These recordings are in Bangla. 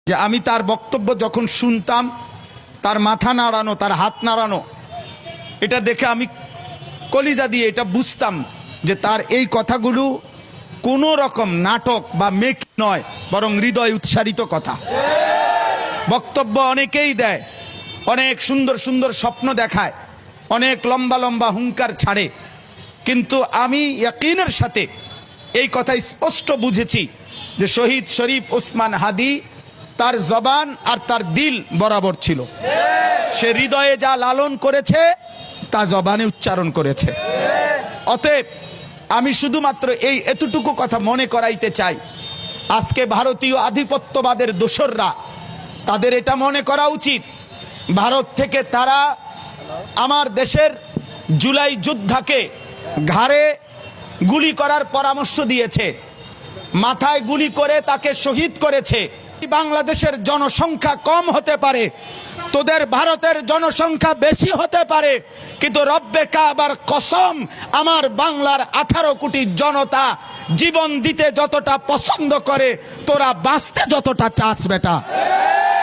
যে আমি তার বক্তব্য যখন শুনতাম, তার মাথা নাড়ানো, তার হাত নাড়ানো, এটা দেখে আমি কলিজা দিয়ে এটা বুঝতাম যে তার এই কথাগুলো কোনো রকম নাটক বা মেক নয়, বরং হৃদয় উৎসারিত কথা। বক্তব্য অনেকেই দেয়, অনেক সুন্দর সুন্দর স্বপ্ন দেখায়, অনেক লম্বা লম্বা হুঙ্কার ছাড়ে, কিন্তু আমি ইয়াকিনের সাথে এই কথা স্পষ্ট বুঝেছি যে শহীদ শরীফ ওসমান হাদি তার জবান আর তার দিল বরাবর ছিল। সে হৃদয়ে যা লালন করেছে তা জবানে উচ্চারণ করেছে। অতএব আমি শুধুমাত্র এই এতটুকু কথা মনে করাইতে চাই, আজকে ভারতীয় আধিপত্যবাদের দোসররা, তাদের এটা মনে করা উচিত, ভারত থেকে তারা আমার দেশের জুলাই যোদ্ধাকে ঘাড়ে গুলি করার পরামর্শ দিয়েছে, মাথায় গুলি করে তাকে শহীদ করেছে। বাংলাদেশের জনসংখ্যা কম হতে পারে, তোদের ভারতের জনসংখ্যা বেশি হতে পারে, কিন্তু রব্বে কাবার কসম, আমার বাংলার 18 কোটি জনতা জীবন দিতে যতটা পছন্দ করে, তোরা বাঁচতে যতটা চাস বেটা।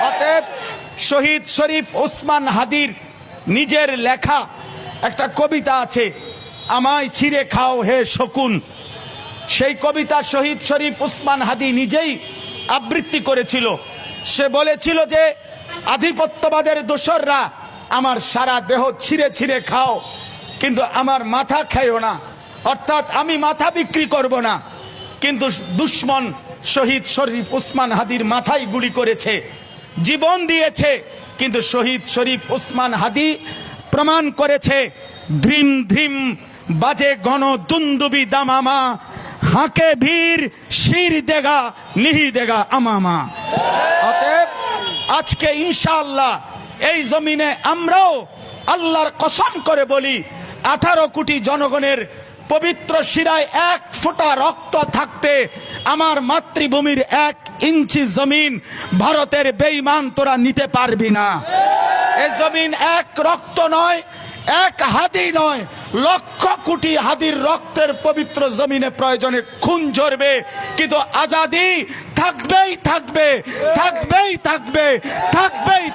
অতএব শহীদ শরীফ ওসমান হাদির নিজের লেখা একটা কবিতা আছে, আমায় ছিঁড়ে খাও হে শকুন। সেই কবিতা শহীদ শরীফ ওসমান হাদি নিজেই আবৃত্তি করেছিল। সে বলেছিল যে আধিপত্যবাদের দোসররা আমার সারা দেহ ছিঁড়ে ছিঁড়ে খাও, কিন্তু আমার মাথা খাইও না, অর্থাৎ আমি মাথা বিক্রি করব না। কিন্তু দুশ্মন শহীদ শরীফ ওসমান হাদির মাথায় গুলি করেছে, জীবন দিয়েছে, কিন্তু শহীদ শরীফ ওসমান হাদি প্রমাণ করেছে, ধ্রিম ধ্রিম বাজে গণ দুন্দুবি দামামা, হাঁকে ভীর শির দেগা নিহি দেগা আমামা। অতএব আজকে ইনশাআল্লাহ এই জমিনে আমরাও আল্লাহর কসম করে বলি, 18 কোটি জনগণের পবিত্র শিরায় 1 ফোঁটা রক্ত থাকতে আমার মাতৃভূমির 1 ইঞ্চি জমিন ভারতের বেঈমান তোরা নিতে পারবি না। এই জমিন 1 রক্ত নয়, 1 হাদি নয়, লক্ষ কোটি হাদির রক্তের পবিত্র জমিনে প্রয়োজনে খুন ঝরবে, কিন্তু আজাদি থাকবেই থাকবে, থাকবেই থাকবে, থাকবেই।